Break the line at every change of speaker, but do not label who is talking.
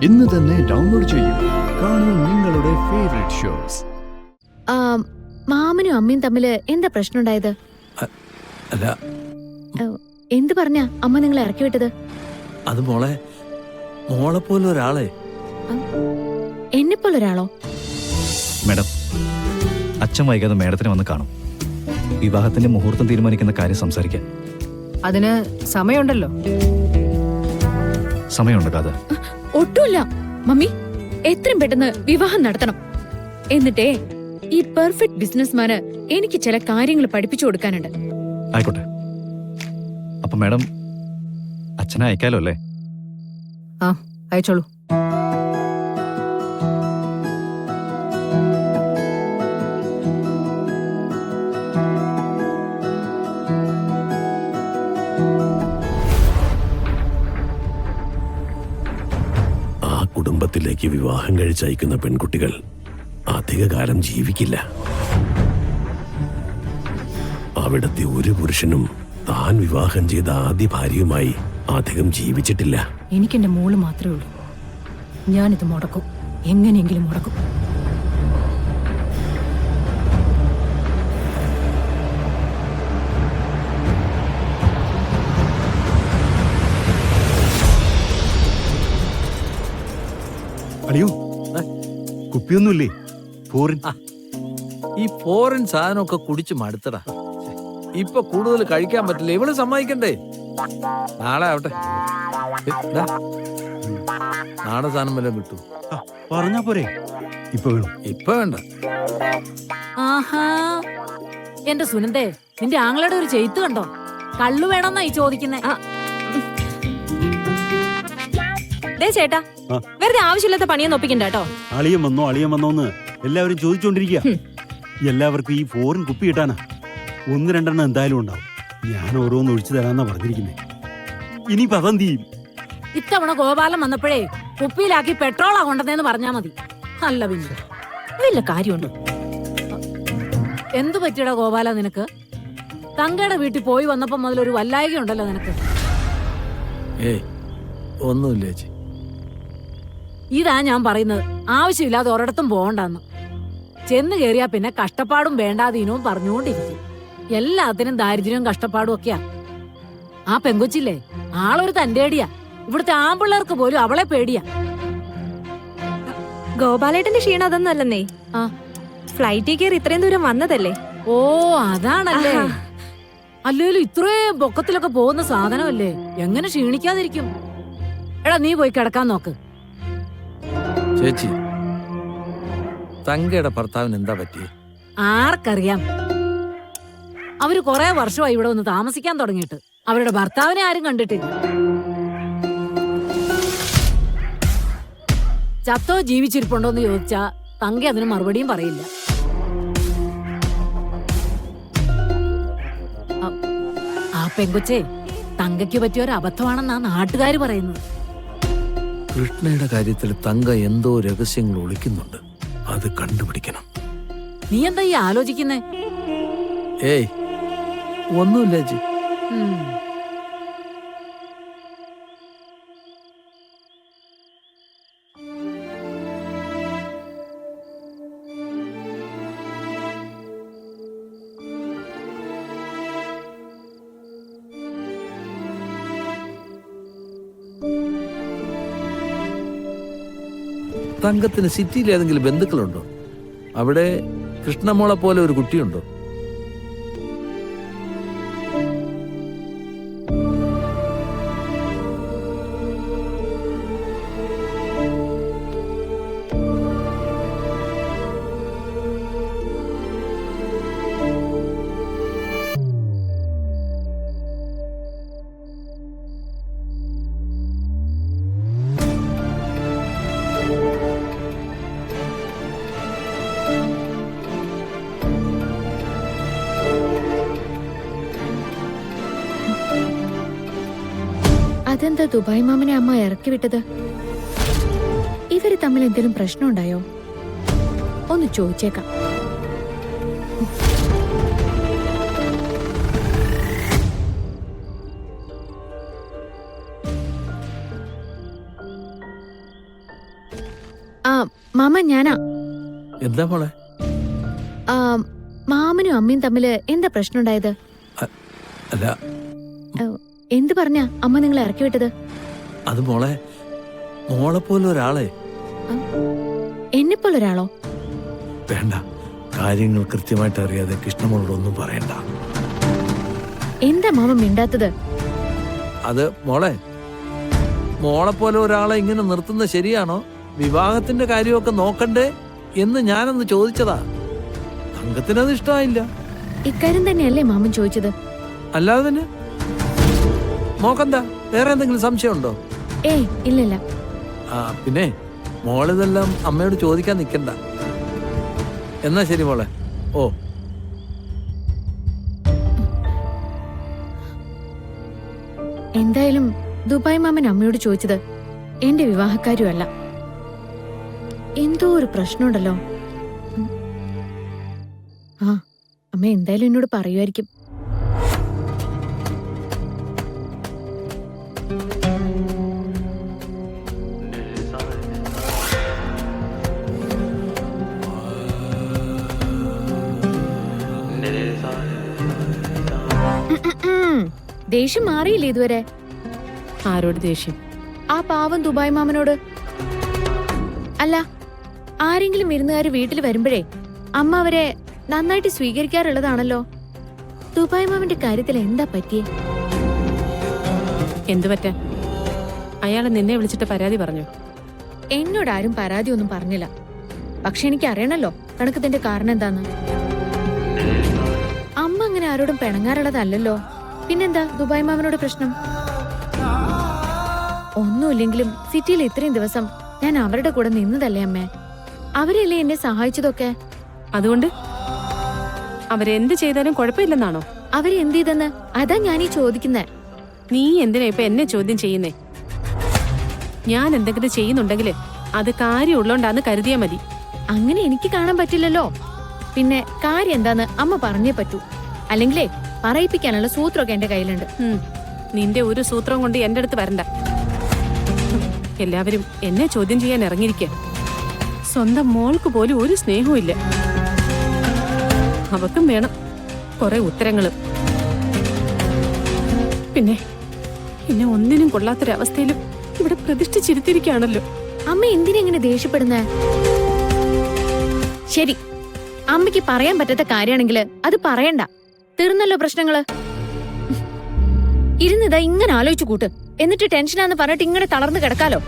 ഇന്ന് തന്നെ ഡൗൺലോഡ് ചെയ്യൂ. കാണൂ നിങ്ങളുടെ ഫേവറേറ്റ് ഷോസ്.
മാമനും അമ്മയും തമ്മില് എന്താ പ്രശ്നം ഉണ്ടായത്?
അല്ല,
എന്ത് പറഞ്ഞ അമ്മ നിങ്ങളെ ഇറക്കി വിട്ടത്?
അത് മോളെ പോലെ ഒരാളെ.
എന്നെ പോലെ ഒരാളോ?
മാഡം, അച്ഛൻ വൈകാതെ മാഡത്തിന് വന്ന് കാണും. വിവാഹത്തിന്റെ മുഹൂർത്തം തീരുമാനിക്കുന്ന കാര്യം സംസാരിക്കാൻ.
അതിന് സമയമുണ്ടല്ലോ.
സമയമുണ്ട് കാത.
ഒട്ടുമില്ല മമ്മി, എത്രയും പെട്ടെന്ന് വിവാഹം നടത്തണം. എന്നിട്ടേ ഈ പെർഫെക്റ്റ് ബിസിനസ്മാന് എനിക്ക് ചില കാര്യങ്ങൾ പഠിപ്പിച്ചു കൊടുക്കാനുണ്ട്.
ആയിക്കോട്ടെ. അപ്പൊ മാഡം അച്ഛനെ അയക്കാലോ അല്ലേ?
ആ, അയച്ചോളൂ.
ആ കുടുംബത്തിലേക്ക് വിവാഹം കഴിച്ചയക്കുന്ന പെൺകുട്ടികൾ അധികകാലം ജീവിക്കില്ല. അവിടുത്തെ ഒരു പുരുഷനും താൻ വിവാഹം ചെയ്ത ആദ്യ ഭാര്യയുമായി അധികം ജീവിച്ചിട്ടില്ല.
എനിക്കെന്റെ മോള് മാത്രമേ ഉള്ളൂ. ഞാനിത് മുടക്കും, എങ്ങനെയെങ്കിലും മുടക്കും.
അളിയോ, കുപ്പിയൊന്നുമില്ലേ? ഫോറിൻ
ഈ ഫോറിൻ സാധനമൊക്കെ കുടിച്ച് മടുത്തടാ. ഇപ്പൊ കൂടുതൽ കഴിക്കാൻ പറ്റില്ല. ഇവള് സമ്മതിക്കണ്ടേ? നാളെ ആവട്ടെ. നാളെ സാധനം വല്ലതും കിട്ടൂ.
പറഞ്ഞാ പോരെ? ഇപ്പൊ വേണം?
ഇപ്പൊ വേണ്ട.
ആഹാ, എന്റെ സുനന്ദേ, നിന്റെ ആങ്ങളുടെ ഒരു ചെയ്ത്ത് കണ്ടോ? കള്ളു വേണമെന്നായി ചോദിക്കുന്നേ.
ചേട്ടാ, വെറുതെ ആവശ്യമില്ലാത്ത പണിയൊന്നും ഒപ്പിക്കണ്ട കേട്ടോ.
അളിയൻ വന്നോന്ന് എല്ലാവരും ചോദിച്ചോണ്ടിരിക്കുക. എല്ലാവർക്കും ഈ ഫോറിൻ കുപ്പി കിട്ടാനാ. 1-2 എന്തായാലും ഉണ്ടാവും. ഞാൻ ഓരോന്ന് ഒഴിച്ചു തരാന്നാ പറഞ്ഞിരിക്കുന്നേ. ഇനി പദം തീയും.
ഇത്തവണ ഗോപാലൻ വന്നപ്പോഴേ കുപ്പിയിലാക്കി പെട്രോളാ കൊണ്ടതെന്ന് പറഞ്ഞാ മതി. അല്ല പിന്നെ
വല്ല കാര്യമുണ്ടോ?
എന്തു പറ്റിയടാ ഗോപാല നിനക്ക്? തങ്കയുടെ വീട്ടിൽ പോയി വന്നപ്പോ മുതൽ ഒരു വല്ലായിക ഉണ്ടല്ലോ നിനക്ക്.
ഏയ്, ഒന്നുമില്ല ചേച്ചി.
ഇതാ ഞാൻ പറയുന്നത്, ആവശ്യമില്ലാതെ ഒരിടത്തും പോകണ്ടെന്ന്. ചെന്ന് കയറിയാ പിന്നെ കഷ്ടപ്പാടും വേണ്ടാതീനവും പറഞ്ഞുകൊണ്ടിരിക്കും. എല്ലാത്തിനും ദാരിദ്ര്യവും കഷ്ടപ്പാടും ഒക്കെയാ. ആ പെങ്കൊച്ചില്ലേ, ആളൊരു തന്റേടിയാ. ഇവിടുത്തെ ആമ്പിള്ളേർക്ക് പോലും അവളെ പേടിയാ.
ഗോപാലേട്ടന്റെ ക്ഷീണം അതൊന്നും അല്ലെന്നേ. ഫ്ലൈറ്റിൽ കയറി ഇത്രയും ദൂരം വന്നതല്ലേ.
ഓ, അതാണല്ലേ. അല്ലേലും ഇത്രയും പൊക്കത്തിലൊക്കെ പോകുന്ന സാധനമല്ലേ, എങ്ങനെ ക്ഷീണിക്കാതിരിക്കും? എടാ, നീ പോയി കിടക്കാൻ നോക്ക്.
ചേച്ചി, തങ്കയുടെ ഭർത്താവിന് എന്താ പറ്റിയേ?
ആർക്കറിയാം. അവര് കുറെ വർഷമായി ഇവിടെ ഒന്ന് താമസിക്കാൻ തുടങ്ങിയിട്ട്. അവരുടെ ഭർത്താവിനെ ആരും കണ്ടിട്ടില്ല. ചത്തോ ജീവിച്ചിരിപ്പുണ്ടോന്ന് ചോദിച്ചാ തങ്ക അതിന് മറുപടിയും പറയില്ല. ആ പെങ്കൊച്ചേ തങ്കയ്ക്ക് പറ്റിയ ഒരു അബദ്ധമാണെന്നാ നാട്ടുകാര് പറയുന്നത്.
കൃഷ്ണയുടെ കാര്യത്തിൽ തങ്ക എന്തോ രഹസ്യങ്ങൾ ഒളിക്കുന്നുണ്ട്. അത് കണ്ടുപിടിക്കണം.
നീ എന്താ ഈ ആലോചിക്കുന്നേ?
ഏയ്, ഒന്നുമില്ല ചേച്ചി. തങ്കത്തിന് സിറ്റിയിൽ ഏതെങ്കിലും ബന്ധുക്കളുണ്ടോ? അവിടെ കൃഷ്ണമോളെ പോലെ ഒരു കുട്ടിയുണ്ടോ?
അതെന്താ ദുബായ് മാമനെ അമ്മ ഇറക്കി വിട്ടത്? ഇവര് തമ്മിൽ എന്തെങ്കിലും പ്രശ്നമുണ്ടായോ? ഒന്ന് ചോദിച്ചേക്കാം. ആ മാമ ഞാനാ.
എന്താ മോളെ?
ആ, മാമനും അമ്മയും തമ്മില് എന്താ പ്രശ്നം ഉണ്ടായത്?
അല്ല,
എന്ത് പറഞ്ഞാ അമ്മ നിങ്ങളെ ഇറക്കി വിട്ടത്?
അത് മോളെ പോലെ ഒരാളെ.
എന്നെപ്പോലെ ഒരാളോ?
വേണ്ട, കാര്യങ്ങൾ കൃത്യമായിട്ട് അറിയാതെ കൃഷ്ണമോളോടൊന്നും പറയണ്ട.
എന്താ മാമ മിണ്ടാത്തത്?
അത് മോളെ പോലെ ഒരാളെ ഇങ്ങനെ നിർത്തുന്നത് ശരിയാണോ? വിവാഹത്തിന്റെ കാര്യമൊക്കെ നോക്കണ്ടേ എന്ന് ഞാനൊന്ന് ചോദിച്ചതാ. തങ്കത്തിനത് ഇഷ്ടമായില്ല.
ഇക്കാര്യം തന്നെയല്ലേ മാമൻ ചോദിച്ചത്?
അല്ലാതെ തന്നെ മോക്കെന്താ വേറെ എന്തെങ്കിലും സംശയമുണ്ടോ?
ഏയ് ഇല്ലില്ല.
ആ പിന്നെ മോളിതെല്ലാം അമ്മയോട് ചോദിക്കാൻ നിൽക്കണ്ട. എന്നാ ശരി മോളെ. ഓ,
എന്തായാലും ദുബായ് മാമൻ അമ്മയോട് ചോദിച്ചത് എന്റെ വിവാഹക്കാരുമല്ല. എന്തോ ഒരു പ്രശ്നമുണ്ടല്ലോ. ആ അമ്മ എന്തായാലും എന്നോട് പറയുമായിരിക്കും. ദേഷ്യം മാറിയില്ലേ ഇതുവരെ?
ആരോട് ദേഷ്യം?
ആ പാവം ദുബായ് മാമനോട്. അല്ല, ആരെങ്കിലും വിരുന്നുകാര് വീട്ടിൽ വരുമ്പോഴേ അമ്മ അവരെ നന്നായിട്ട് സ്വീകരിക്കാറുള്ളതാണല്ലോ. ദുബായ് മാമന്റെ കാര്യത്തിൽ എന്താ പറ്റിയേ?
എന്തു പറ്റാ? അയാള് നിന്നെ വിളിച്ചിട്ട് പരാതി പറഞ്ഞു?
എന്നോട് ആരും പരാതി ഒന്നും പറഞ്ഞില്ല. പക്ഷെ എനിക്ക് അറിയണല്ലോ കണക്കത്തിന്റെ കാരണം എന്താന്ന്. അമ്മ അങ്ങനെ ആരോടും പിണങ്ങാറുള്ളതല്ലോ. പിന്നെന്താ ദുബായ് മാമനോട് പ്രശ്നം? ഒന്നുമില്ലെങ്കിലും സിറ്റിയിൽ ഇത്രയും ദിവസം ഞാൻ അവരുടെ കൂടെ നിന്നതല്ലേ അമ്മേ. അവരല്ലേ എന്നെ സഹായിച്ചതൊക്കെ.
അതുകൊണ്ട് അവരെന്ത് ചെയ്താലും കുഴപ്പമില്ലെന്നാണോ?
അവര് എന്ത് ചെയ്തെന്ന് അതാ ഞാനീ ചോദിക്കുന്നേ.
നീ എന്തിനാ ഇപ്പൊ എന്നെ ചോദ്യം ചെയ്യുന്നേ? ഞാൻ എന്തെങ്കിലും ചെയ്യുന്നുണ്ടെങ്കിൽ അത് കാര്യമുള്ളോണ്ടാന്ന് കരുതിയാ മതി.
അങ്ങനെ എനിക്ക് കാണാൻ പറ്റില്ലല്ലോ. പിന്നെ കാര്യം എന്താന്ന് അമ്മ പറഞ്ഞേ പറ്റൂ. അല്ലെങ്കിലേ പറയിപ്പിക്കാനുള്ള സൂത്രമൊക്കെ എന്റെ കയ്യിലുണ്ട്.
നിന്റെ ഒരു സൂത്രം കൊണ്ട് എന്റെ അടുത്ത് വരണ്ട. എല്ലാവരും എന്നെ ചോദ്യം ചെയ്യാൻ ഇറങ്ങിയിരിക്കുക. സ്വന്തം മോൾക്ക് പോലും ഒരു സ്നേഹവും ഇല്ല. അവക്കും വേണം കുറെ ഉത്തരങ്ങളും. പിന്നെ എന്നെ ഒന്നിനും കൊള്ളാത്തൊരവസ്ഥയിലും ഇവിടെ പ്രതിഷ്ഠിച്ചിരുത്തിരിക്കുകയാണല്ലോ.
അമ്മ എന്തിനെങ്ങനെ ദേഷ്യപ്പെടുന്നേ? ശരി, അമ്മയ്ക്ക് പറയാൻ പറ്റാത്ത കാര്യമാണെങ്കിൽ അത് പറയണ്ട. തീർന്നല്ലോ പ്രശ്നങ്ങള്. ഇരുന്നിതാ ഇങ്ങനെ ആലോചിച്ചു കൂട്ട്. എന്നിട്ട് ടെൻഷനാന്ന് പറഞ്ഞിട്ട് ഇങ്ങനെ തളർന്നു കിടക്കാലോ.